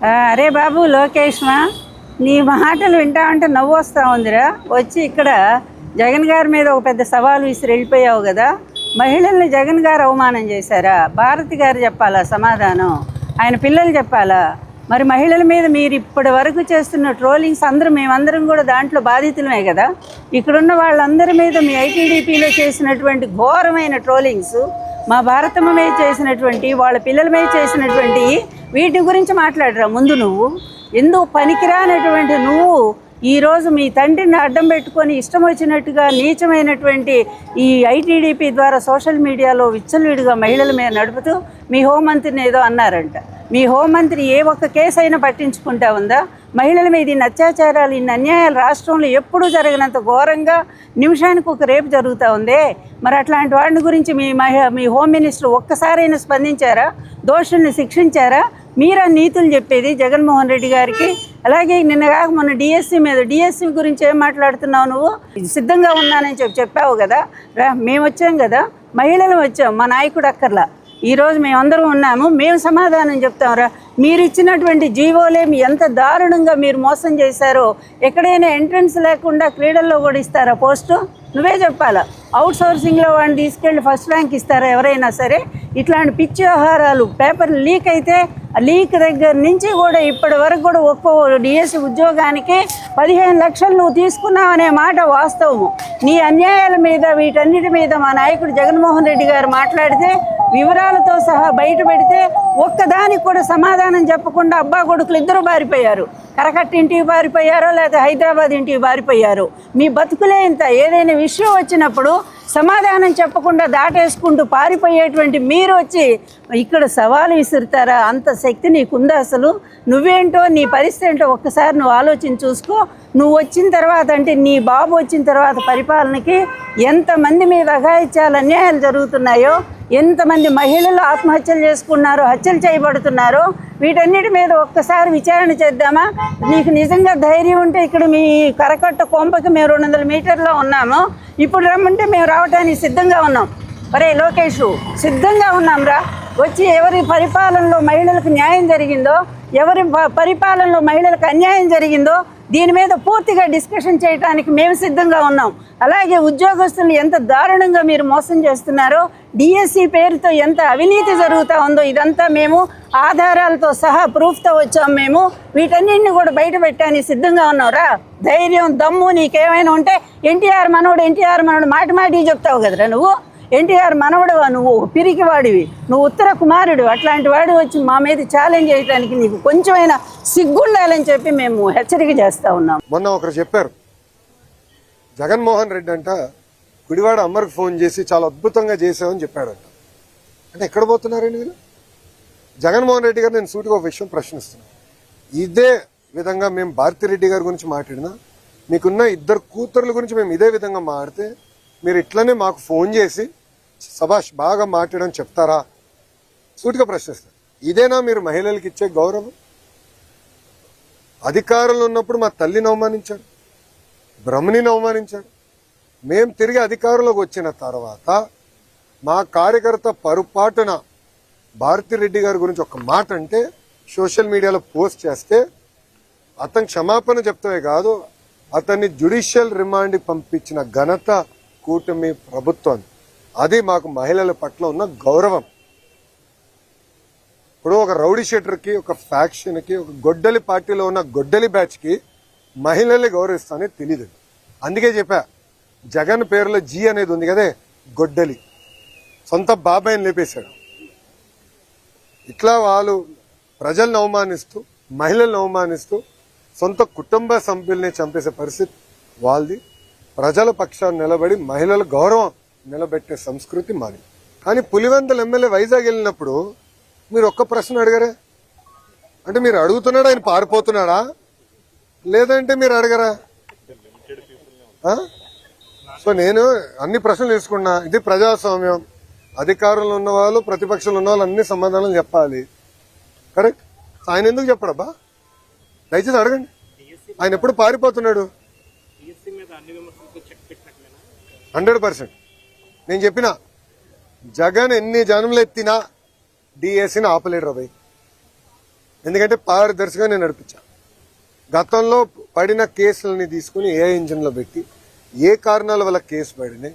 అరే బాబు లోకేష్మా, నీ మాటలు వింటా ఉంటే నవ్వు వస్తూ ఉందిరా. వచ్చి ఇక్కడ జగన్ గారి మీద ఒక పెద్ద సవాలు విసిరి వెళ్ళిపోయావు కదా. మహిళల్ని జగన్ గారు అవమానం చేశారా? భారతి గారు చెప్పాలా సమాధానం? ఆయన పిల్లలు చెప్పాలా? మరి మహిళల మీద మీరు ఇప్పటి వరకు చేస్తున్న ట్రోలింగ్స్ మేమందరం కూడా దాంట్లో బాధితులమే కదా. ఇక్కడున్న వాళ్ళందరి మీద మీ ఐటీడీపీలో చేసినటువంటి ఘోరమైన ట్రోలింగ్స్, మా భారతమ్మ మీద చేసినటువంటి, వాళ్ళ పిల్లల మీద చేసినటువంటి వీటి గురించి మాట్లాడరా ముందు. నువ్వు ఎందుకు పనికిరానటువంటి నువ్వు ఈరోజు మీ తండ్రిని అడ్డం పెట్టుకొని ఇష్టం వచ్చినట్టుగా నీచమైనటువంటి ఈ ఐటీడీపీ ద్వారా సోషల్ మీడియాలో విచ్చలవిడిగా మహిళల మీద నడుపుతూ మీ హోంమంత్రిని ఏదో అన్నారంట. మీ హోంమంత్రి ఏ ఒక్క కేసు అయినా పట్టించుకుంటా ఉందా? మహిళల మీద ఇన్ని అత్యాచారాలు, ఇన్ని అన్యాయాలు రాష్ట్రంలో ఎప్పుడూ జరగనంత ఘోరంగా నిమిషానికి ఒక రేపు జరుగుతూ ఉందే. మరి అట్లాంటి వాడిని గురించి మీ హోమ్ మినిస్టర్ ఒక్కసారైనా స్పందించారా? దోషుల్ని శిక్షించారా? మీరా నీతులు చెప్పేది జగన్మోహన్ రెడ్డి గారికి? అలాగే నిన్నగాక మొన్న డిఎస్సి గురించి ఏం మాట్లాడుతున్నావు నువ్వు? సిద్ధంగా ఉన్నానని చెప్పావు కదా. మేము వచ్చాం కదా, మహిళలు వచ్చాం, మా నాయకుడు అక్కర్లా. ఈరోజు మేమందరం ఉన్నాము, మేము సమాధానం చెప్తాంరా. మీరు ఇచ్చినటువంటి జీవోలేమి ఎంత దారుణంగా మీరు మోసం చేశారో. ఎక్కడైనా ఎంట్రన్స్ లేకుండా క్రీడల్లో కూడా ఇస్తారా పోస్టు? నువ్వే చెప్పాలా. అవుట్ సోర్సింగ్లో వాడిని తీసుకెళ్ళి ఫస్ట్ ర్యాంక్ ఇస్తారా ఎవరైనా సరే? ఇట్లాంటి పిచ్చి వ్యవహారాలు, పేపర్లు లీక్ అయితే ఆ లీక్ దగ్గర నుంచి కూడా ఇప్పటి వరకు కూడా ఒక్కో డిఎస్సి ఉద్యోగానికి 15 లక్షలు నువ్వు తీసుకున్నావు అనే మాట వాస్తవము. నీ అన్యాయాల మీద వీటన్నిటి మీద మా నాయకుడు జగన్మోహన్ రెడ్డి గారు మాట్లాడితే, వివరాలతో సహా బయట పెడితే ఒక్కదానికి కూడా సమాధానం చెప్పకుండా అబ్బా కొడుకులు ఇద్దరు పారిపోయారు. కరకట్ట ఇంటికి పారిపోయారో లేదా హైదరాబాద్ ఇంటికి పారిపోయారు. మీ బతుకులే ఇంత. ఏదైనా విషయం వచ్చినప్పుడు సమాధానం చెప్పకుండా దాటేసుకుంటూ పారిపోయేటువంటి మీరు వచ్చి ఇక్కడ సవాలు విసురుతారా? అంత శక్తి నీకుందా అసలు? నువ్వేంటో, నీ పరిస్థితి ఏంటో ఒక్కసారి నువ్వు ఆలోచన చూసుకో. నువ్వు వచ్చిన తర్వాత, అంటే నీ బాబు వచ్చిన తర్వాత పరిపాలనకి ఎంతమంది మీద అఘాయిత్యాలు, అన్యాయాలు జరుగుతున్నాయో, ఎంతమంది మహిళలు ఆత్మహత్యలు చేసుకున్నారో, హత్యలు చేయబడుతున్నారో, వీటన్నిటి మీద ఒక్కసారి విచారణ చేద్దామా? నీకు నిజంగా ధైర్యం ఉంటే ఇక్కడ మీ కరకట్ట కొంపకి మేము 200 మీటర్లో ఉన్నాము, ఇప్పుడు రమ్మంటే మేము రావడానికి సిద్ధంగా ఉన్నాం. ఒరే లోకేష్, సిద్ధంగా ఉన్నాం రా. వచ్చి ఎవరి పరిపాలనలో మహిళలకు న్యాయం జరిగిందో, ఎవరి పరిపాలనలో మహిళలకు అన్యాయం జరిగిందో దీని మీద పూర్తిగా డిస్కషన్ చేయడానికి మేము సిద్ధంగా ఉన్నాం. అలాగే ఉద్యోగస్తులను ఎంత దారుణంగా మీరు మోసం చేస్తున్నారో, డిఎస్సి పేరుతో ఎంత అవినీతి జరుగుతూ ఉందో, ఇదంతా మేము ఆధారాలతో సహా ప్రూఫ్తో వచ్చాం. మేము వీటన్నింటినీ కూడా బయట పెట్టడానికి సిద్ధంగా ఉన్నావురా. ధైర్యం, దమ్ము నీకేమైనా ఉంటే ఎన్టీఆర్ మనవడు మాటి చెప్తావు కదరా నువ్వు. ఎన్టీఆర్ మనవడువా నువ్వు? పిరికి వాడివి నువ్వు, ఉత్తర కుమారుడు. అట్లాంటి వాడు వచ్చి మా మీద ఛాలెంజ్ చేయడానికి నీకు కొంచెమైనా సిగ్గుండాలని చెప్పి మేము హెచ్చరిక చేస్తా ఉన్నాం. మొన్న ఒకరు చెప్పారు, జగన్మోహన్ రెడ్డి అంట గుడివాడ అమ్మర్కి ఫోన్ చేసి చాలా అద్భుతంగా చేసావని చెప్పాడంట. అంటే ఎక్కడ పోతున్నారండి వీళ్ళు? జగన్మోహన్ రెడ్డి గారు నేను సూటిగా ఒక విషయం ప్రశ్నిస్తున్నాను. ఇదే విధంగా మేము భారతిరెడ్డి గారి గురించి మాట్లాడినా, మీకున్న 2 కూతుర్ల గురించి మేము ఇదే విధంగా మాట్లాడితే మీరు ఇట్లనే మాకు ఫోన్ చేసి సభాష్ బాగా మాట్లాడడం చెప్తారా? సూటిగా ప్రశ్నిస్తారు. ఇదేనా మీరు మహిళలకు ఇచ్చే గౌరవం? అధికారంలో ఉన్నప్పుడు మా తల్లిని అవమానించాడు, బ్రహ్మణిని అవమానించాడు. మేము తిరిగి అధికారంలోకి వచ్చిన తర్వాత మా కార్యకర్త పొరపాటున భారతిరెడ్డి గారి గురించి ఒక మాట అంటే సోషల్ మీడియాలో పోస్ట్ చేస్తే అతను క్షమాపణ చెప్తామే కాదు, అతన్ని జ్యుడిషియల్ రిమాండ్కి పంపించిన ఘనత కూటమి ప్రభుత్వం. అది మాకు మహిళల పట్ల ఉన్న గౌరవం. ఇప్పుడు ఒక రౌడీ షీటర్కి, ఒక ఫ్యాక్షన్కి, ఒక గొడ్డలి పార్టీలో ఉన్న గొడ్డలి బ్యాచ్కి మహిళల్ని గౌరవిస్తానే తెలీదు. అందుకే చెప్పా, జగన్ పేరులో జీ అనేది ఉంది కదే, గొడ్డలి. సొంత బాబాయిని లేపేశాడు. ఇట్లా వాళ్ళు ప్రజలను అవమానిస్తూ, మహిళలను అవమానిస్తూ, సొంత కుటుంబ సభ్యుల్ని చంపేసే పరిస్థితి వాళ్ళది. ప్రజల పక్షాన్ని నిలబడి మహిళల గౌరవం నిలబెట్టే సంస్కృతి మాది. కానీ పులివెందుల ఎమ్మెల్యే వైజాగ్ వెళ్ళినప్పుడు మీరు ఒక్క ప్రశ్న అడిగారే? అంటే మీరు అడుగుతున్నాడా, ఆయన పారిపోతున్నాడా, లేదంటే మీరు అడగరా? సో నేను అన్ని ప్రశ్నలు తీసుకున్నా. ఇది ప్రజాస్వామ్యం. అధికారంలో ఉన్న వాళ్ళు, ప్రతిపక్షంలో ఉన్న వాళ్ళు అన్ని సమాధానాలు చెప్పాలి. కరెక్ట్. ఆయన ఎందుకు చెప్పడబ్బా? దయచేసి అడగండి. ఆయన ఎప్పుడు పారిపోతున్నాడు? 100%. నేను చెప్పిన జగన్ ఎన్ని జనంలు ఎత్తినా డిఎస్సిని ఆపలేడు రాబాయ్. ఎందుకంటే పారదర్శకంగా నేను నడిపించాను. గతంలో పడిన కేసులని తీసుకుని ఏ ఇంజిన్లో పెట్టి ఏ కారణాల వల్ల కేసు పడినాయి,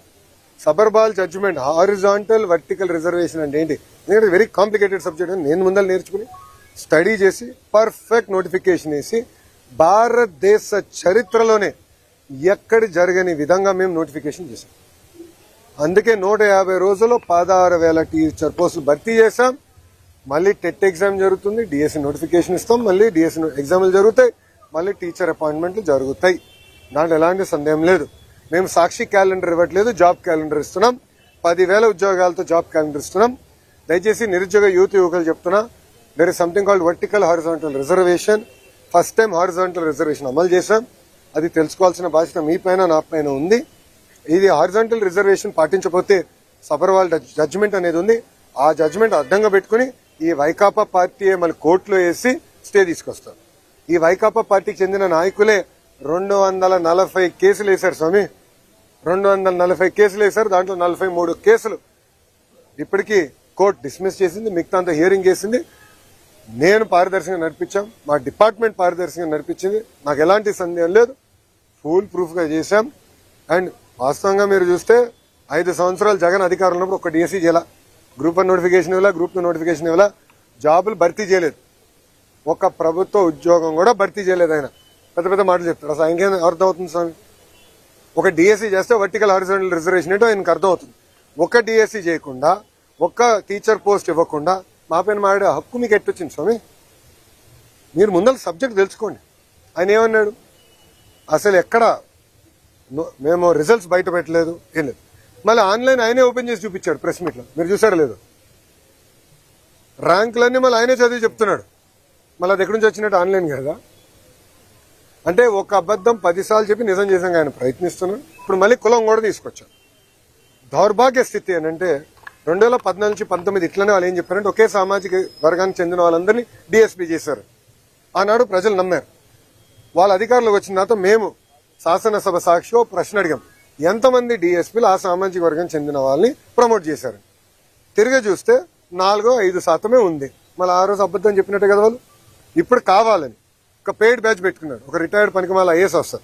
సబర్బాల్ జడ్జిమెంట్, హారిజాంటల్ వర్టికల్ రిజర్వేషన్ అంటే ఏంటి, ఎందుకంటే వెరీ కాంప్లికేటెడ్ సబ్జెక్ట్ అని నేను ముందర నేర్చుకుని స్టడీ చేసి పర్ఫెక్ట్ నోటిఫికేషన్ వేసి భారతదేశ చరిత్రలోనే ఎక్కడి జరగని విధంగా మేము నోటిఫికేషన్ చేశాం. అందుకే 150 రోజుల్లో 16,000 టీచర్ పోస్టులు భర్తీ చేశాం. మళ్ళీ టెట్ ఎగ్జామ్ జరుగుతుంది, డిఎస్సి నోటిఫికేషన్ ఇస్తాం, మళ్ళీ డిఎస్సి ఎగ్జామ్లు జరుగుతాయి, మళ్ళీ టీచర్ అపాయింట్మెంట్లు జరుగుతాయి. దాంట్లో ఎలాంటి సందేహం లేదు. మేము సాక్షి క్యాలెండర్ ఇవ్వట్లేదు, జాబ్ క్యాలెండర్ ఇస్తున్నాం. 10,000 ఉద్యోగాలతో జాబ్ క్యాలెండర్ ఇస్తున్నాం. దయచేసి నిరుద్యోగ యువకులు చెప్తున్నా, there is something called vertical horizontal reservation. First time horizontal reservation అమలు చేశాం. అది తెలుసుకోవాల్సిన బాధ్యత మీ పైన నా పైన ఉంది. ఇది హారిజాంటల్ రిజర్వేషన్ పాటించకపోతే సబర్వాల్ జడ్జిమెంట్ అనేది ఉంది. ఆ జడ్జిమెంట్ అడ్డంగా పెట్టుకుని ఈ వైకాపా పార్టీ మళ్ళీ కోర్టులో వేసి స్టే తీసుకొస్తారు. ఈ వైకాపా పార్టీకి చెందిన నాయకులే 240 కేసులు వేశారు స్వామి. 240 కేసులు వేశారు. దాంట్లో 43 కేసులు ఇప్పటికీ కోర్టు డిస్మిస్ చేసింది, మిగతా అంతా హియరింగ్ చేసింది. నేను పారదర్శకంగా నడిపించాం, మా డిపార్ట్మెంట్ పారదర్శకంగా నడిపించింది. నాకు ఎలాంటి సందేహం లేదు. ఫుల్ ప్రూఫ్ గా చేశాం. అండ్ వాస్తవంగా మీరు చూస్తే 5 సంవత్సరాలు జగన్ అధికారంలో ఉన్నప్పుడు ఒక డిఎస్సీ చేయాల, గ్రూప్ 1 నోటిఫికేషన్ ఇవ్వాల, గ్రూప్ 2 నోటిఫికేషన్ ఇవ్వాల, జాబులు భర్తీ చేయలేదు. ఒక ప్రభుత్వ ఉద్యోగం కూడా భర్తీ చేయలేదు. ఆయన పెద్ద పెద్ద మాటలు చెప్తారు. అసలు ఆయనకేం అర్థం అవుతుంది స్వామి? ఒక డిఎస్సీ చేస్తే వర్టికల్ హారిజాంటల్ రిజర్వేషన్ ఏంటో ఆయనకు అర్థం అవుతుంది. ఒక డిఎస్సీ చేయకుండా, ఒక్క టీచర్ పోస్ట్ ఇవ్వకుండా మా పైన మాడే హక్కు మీకు ఎట్టొచ్చింది స్వామి? మీరు ముందర సబ్జెక్ట్ తెలుసుకోండి. ఆయన ఏమన్నాడు? అసలు ఎక్కడ మేము రిజల్ట్స్ బయట పెట్టలేదు, ఏం లేదు. మళ్ళీ ఆన్లైన్ ఆయనే ఓపెన్ చేసి చూపించాడు ప్రెస్ మీట్లో. మీరు చూసారా లేదు? ర్యాంకులన్నీ మళ్ళీ ఆయనే చదివి చెప్తున్నాడు. మళ్ళీ అది ఎక్కడి నుంచి వచ్చినట్టు? ఆన్లైన్ కదా. అంటే ఒక అబద్ధం 10 సార్లు చెప్పి నిజం చేసాం ఆయన ప్రయత్నిస్తున్నాడు. ఇప్పుడు మళ్ళీ కులం కూడా తీసుకొచ్చాడు. దౌర్భాగ్య స్థితి ఏంటంటే 2014 నుంచి 19 ఇట్లనే వాళ్ళు ఏం చెప్పారంటే ఒకే సామాజిక వర్గానికి చెందిన వాళ్ళందరినీ డిఎస్పీ చేశారు. ఆనాడు ప్రజలు నమ్మారు. వాళ్ళ అధికారులకు వచ్చిన తర్వాత మేము శాసనసభ సాక్షిగా ప్రశ్న అడిగాం, ఎంతమంది డిఎస్పీలు ఆ సామాజిక వర్గానికి చెందిన వాళ్ళని ప్రమోట్ చేశారు. తిరిగి చూస్తే 4-5% ఉంది. మళ్ళీ ఆ రోజు అబద్ధం చెప్పినట్టే కదా వాళ్ళు. ఇప్పుడు కావాలని ఒక పెయిడ్ బ్యాచ్ పెట్టుకున్నాడు. ఒక రిటైర్డ్ పనికిమాల ఐఏఎస్ ఆఫీసర్,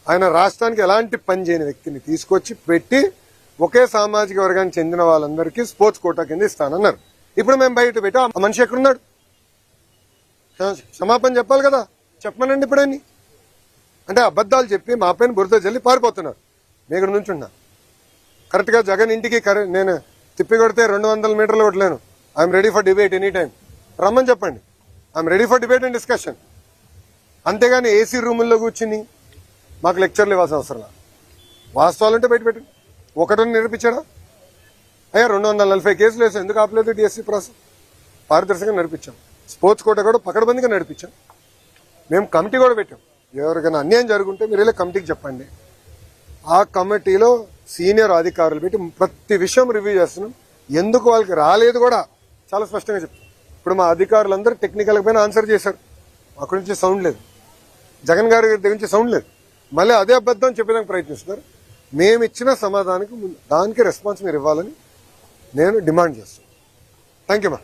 ఆయన రాష్ట్రానికి ఎలాంటి పని చేయని వ్యక్తిని తీసుకొచ్చి పెట్టి ఒకే సామాజిక వర్గానికి చెందిన వాళ్ళందరికీ స్పోర్ట్స్ కోటా కింద ఇస్తానన్నారు. ఇప్పుడు మేము బయట పెట్టి ఆ మనిషి ఎక్కడున్నాడు? క్షమాపణ చెప్పాలి కదా. చెప్పమనండి ఇప్పుడని. అంటే అబద్ధాలు చెప్పి మా పైన బురద జల్లి పారిపోతున్నారు. మీ ఇక్కడ నుంచి ఉన్నా కరెక్ట్ గా జగన్ ఇంటికి నేను తిప్పి కొడితే 200 మీటర్లు కొట్టలేను. I'm ready for debate any time. రమ్మని చెప్పండి. I'm ready for debate and discussion. అంతేగాని ఏసీ రూముల్లో కూర్చుని మాకు లెక్చర్లు ఇవ్వాల్సిన అవసరం లేదు. వాస్తవాలుంటే బయట పెట్టండి. ఒకటని నిరూపించాడా? అయ్యా 240 కేసులు వేసాం. ఎందుకు ఆపలేదు డిఎస్సీ ప్రాసెస్? పారదర్శకంగా నడిపించాం. స్పోర్ట్స్ కోట కూడా పకడ్బందీగా నడిపించాం. మేము కమిటీ కూడా పెట్టాం. ఎవరికైనా అన్యాయం జరుగుంటే మీరు ఇలా కమిటీకి చెప్పండి. ఆ కమిటీలో సీనియర్ అధికారులు పెట్టి ప్రతి విషయం రివ్యూ చేస్తున్నాం. ఎందుకు వాళ్ళకి రాలేదు కూడా చాలా స్పష్టంగా చెప్తాం. ఇప్పుడు మా అధికారులందరూ టెక్నికల్ పైన ఆన్సర్ చేశారు. అక్కడి నుంచి సౌండ్ లేదు, జగన్ గారి దగ్గర నుంచి సౌండ్ లేదు. మళ్ళీ అదే అబద్ధం చెప్పేదానికి ప్రయత్నిస్తున్నారు. మేము ఇచ్చిన సమాధానానికి దానికి రెస్పాన్స్ మీరు ఇవ్వాలని నేను డిమాండ్ చేస్తాను. థ్యాంక్ యూ మా.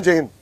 జై హింద్.